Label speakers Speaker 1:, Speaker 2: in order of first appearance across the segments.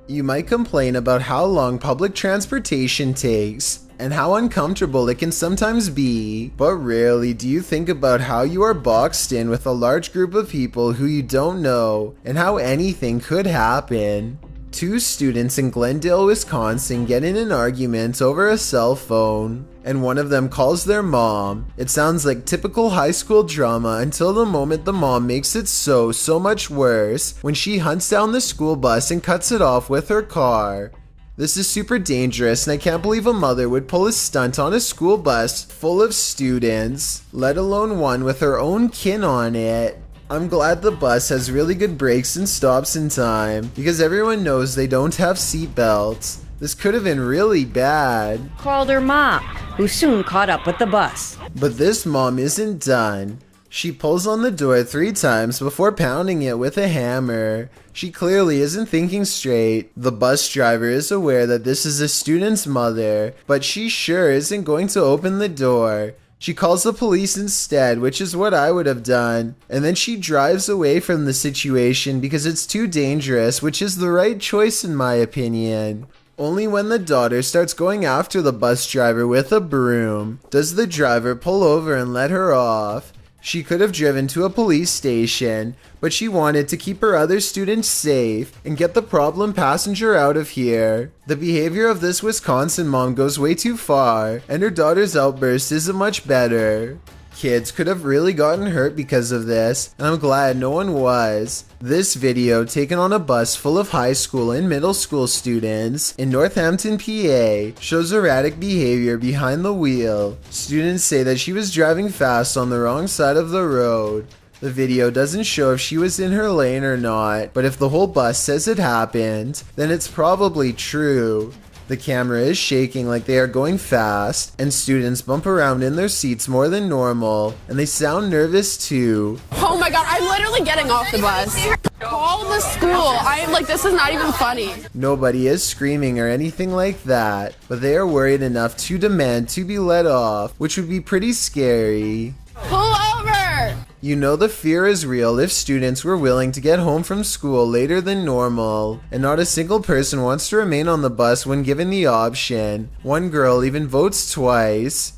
Speaker 1: You might complain about how long public transportation takes and how uncomfortable it can sometimes be, but rarely do you think about how you are boxed in with a large group of people who you don't know and how anything could happen. Two students in Glendale, Wisconsin get in an argument over a cell phone, and one of them calls their mom. It sounds like typical high school drama until the moment the mom makes it so much worse when she hunts down the school bus and cuts it off with her car. This is super dangerous, and I can't believe a mother would pull a stunt on a school bus full of students, let alone one with her own kin on it. I'm glad the bus has really good brakes and stops in time, because everyone knows they don't have seatbelts. This could have been really bad.
Speaker 2: Called her mom, who soon caught up with the bus.
Speaker 1: But this mom isn't done. She pulls on the door 3 times before pounding it with a hammer. She clearly isn't thinking straight. The bus driver is aware that this is a student's mother, but she sure isn't going to open the door. She calls the police instead, which is what I would have done, and then she drives away from the situation because it's too dangerous, which is the right choice in my opinion. Only when the daughter starts going after the bus driver with a broom does the driver pull over and let her off. She could have driven to a police station, but she wanted to keep her other students safe and get the problem passenger out of here. The behavior of this Wisconsin mom goes way too far, and her daughter's outburst isn't much better. Kids could have really gotten hurt because of this, and I'm glad no one was. This video, taken on a bus full of high school and middle school students in Northampton, PA, shows erratic behavior behind the wheel. Students say that she was driving fast on the wrong side of the road. The video doesn't show if she was in her lane or not, but if the whole bus says it happened, then it's probably true. The camera is shaking like they are going fast, and students bump around in their seats more than normal, and they sound nervous too.
Speaker 3: Oh my god, I'm literally getting off the bus. Call the school. I'm like, this is not even funny.
Speaker 1: Nobody is screaming or anything like that, but they are worried enough to demand to be let off, which would be pretty scary.
Speaker 3: Pull over!
Speaker 1: You know the fear is real if students were willing to get home from school later than normal, and not a single person wants to remain on the bus when given the option. One girl even votes twice.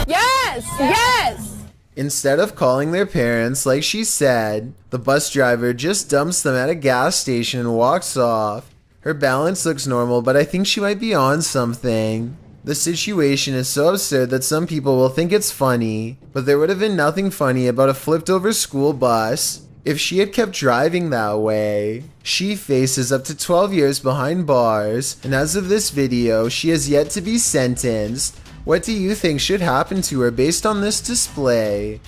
Speaker 3: Yes! Yes!
Speaker 1: Instead of calling their parents like she said, the bus driver just dumps them at a gas station and walks off. Her balance looks normal, but I think she might be on something. The situation is so absurd that some people will think it's funny, but there would have been nothing funny about a flipped over school bus if she had kept driving that way. She faces up to 12 years behind bars, and as of this video, she has yet to be sentenced. What do you think should happen to her based on this display?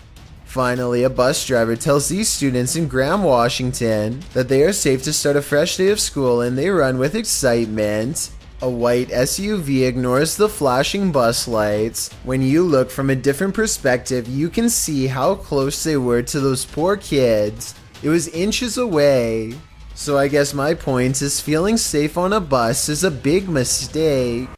Speaker 1: Finally, a bus driver tells these students in Graham, Washington that they are safe to start a fresh day of school, and they run with excitement. A white SUV ignores the flashing bus lights. When you look from a different perspective, you can see how close they were to those poor kids. It was inches away. So I guess my point is feeling safe on a bus is a big mistake.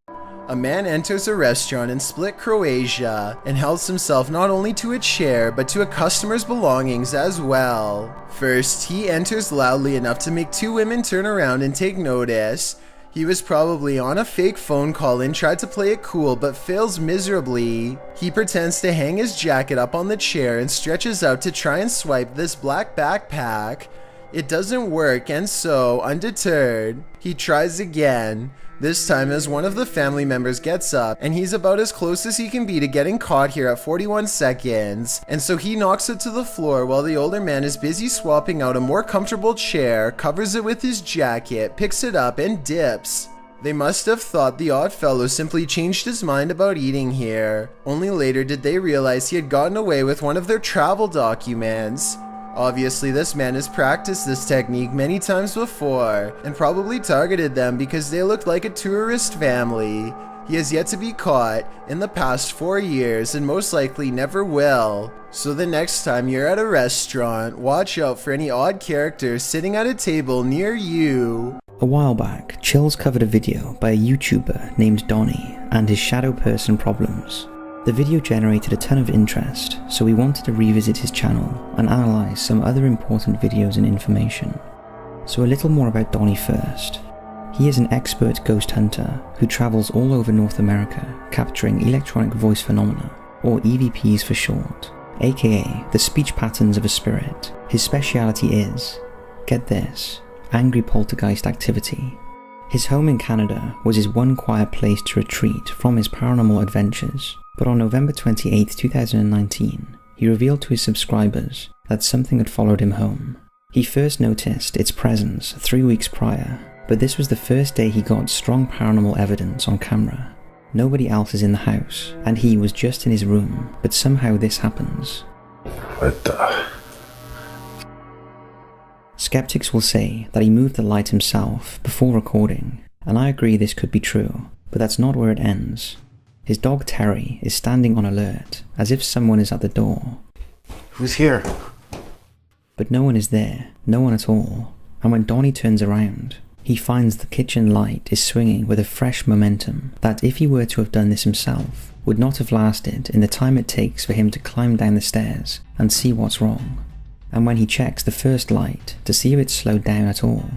Speaker 1: A man enters a restaurant in Split, Croatia, and helps himself not only to a chair, but to a customer's belongings as well. First, he enters loudly enough to make 2 women turn around and take notice. He was probably on a fake phone call and tried to play it cool but fails miserably. He pretends to hang his jacket up on the chair and stretches out to try and swipe this black backpack. It doesn't work, and so, undeterred, he tries again. This time as one of the family members gets up, and he's about as close as he can be to getting caught here at 41 seconds, and so he knocks it to the floor while the older man is busy swapping out a more comfortable chair, covers it with his jacket, picks it up, and dips. They must have thought the odd fellow simply changed his mind about eating here. Only later did they realize he had gotten away with one of their travel documents. Obviously, this man has practiced this technique many times before, and probably targeted them because they looked like a tourist family. He has yet to be caught in the past 4 years and most likely never will. So the next time you're at a restaurant, watch out for any odd characters sitting at a table near you.
Speaker 4: A while back, Chills covered a video by a YouTuber named Donnie and his shadow person problems. The video generated a ton of interest, so we wanted to revisit his channel and analyse some other important videos and information. So a little more about Donnie first. He is an expert ghost hunter who travels all over North America capturing electronic voice phenomena, or EVPs for short, aka the speech patterns of a spirit. His speciality is, get this, angry poltergeist activity. His home in Canada was his one quiet place to retreat from his paranormal adventures, but on November 28, 2019, he revealed to his subscribers that something had followed him home. He first noticed its presence 3 weeks prior, but this was the first day he got strong paranormal evidence on camera. Nobody else is in the house, and he was just in his room, but somehow this happens.
Speaker 5: What the?
Speaker 4: Skeptics will say that he moved the light himself before recording, and I agree this could be true, but that's not where it ends. His dog Terry is standing on alert, as if someone is at the door.
Speaker 5: Who's here?
Speaker 4: But no one is there, no one at all, and when Donnie turns around, he finds the kitchen light is swinging with a fresh momentum that, if he were to have done this himself, would not have lasted in the time it takes for him to climb down the stairs and see what's wrong. And when he checks the first light to see if it's slowed down at all,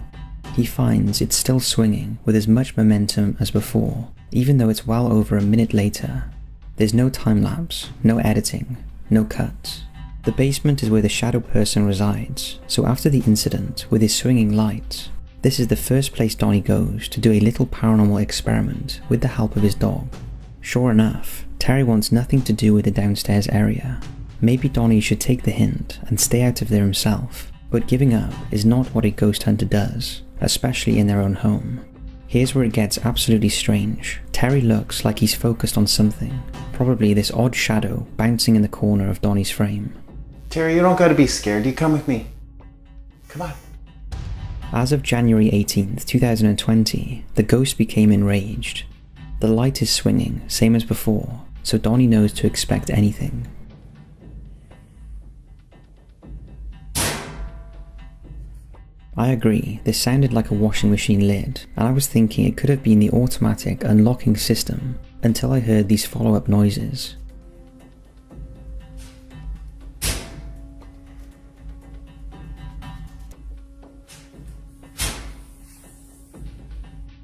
Speaker 4: he finds it's still swinging with as much momentum as before, even though it's well over a minute later. There's no time lapse, no editing, no cuts. The basement is where the shadow person resides, so after the incident with his swinging lights, this is the first place Donnie goes to do a little paranormal experiment with the help of his dog. Sure enough, Terry wants nothing to do with the downstairs area. Maybe Donnie should take the hint and stay out of there himself, but giving up is not what a ghost hunter does, especially in their own home. Here's where it gets absolutely strange. Terry looks like he's focused on something, probably this odd shadow bouncing in the corner of Donnie's frame.
Speaker 5: Terry, you don't gotta be scared. You come with me. Come on.
Speaker 4: As of January 18th, 2020, the ghost became enraged. The light is swinging, same as before, so Donnie knows to expect anything. I agree, this sounded like a washing machine lid, and I was thinking it could have been the automatic unlocking system until I heard these follow-up noises.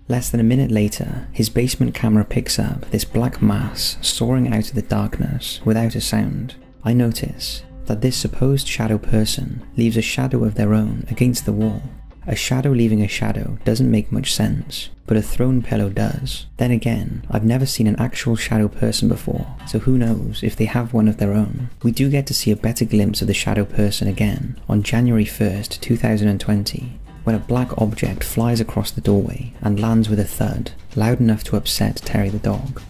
Speaker 4: Less than a minute later, his basement camera picks up this black mass soaring out of the darkness without a sound. I notice that this supposed shadow person leaves a shadow of their own against the wall. A shadow leaving a shadow doesn't make much sense, but a thrown pillow does. Then again, I've never seen an actual shadow person before, so who knows if they have one of their own. We do get to see a better glimpse of the shadow person again on January 1st, 2020. When a black object flies across the doorway and lands with a thud, loud enough to upset Terry the dog.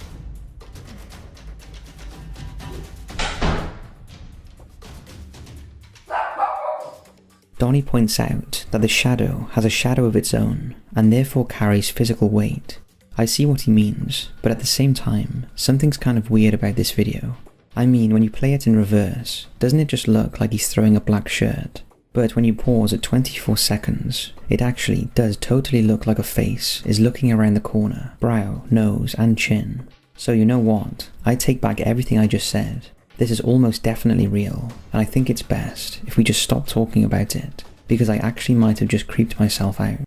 Speaker 4: Donnie points out that the shadow has a shadow of its own, and therefore carries physical weight. I see what he means, but at the same time, something's kind of weird about this video. I mean, when you play it in reverse, doesn't it just look like he's throwing a black shirt? But when you pause at 24 seconds, it actually does totally look like a face is looking around the corner, brow, nose, and chin. So you know what? I take back everything I just said. This is almost definitely real, and I think it's best if we just stop talking about it, because I actually might have just creeped myself out.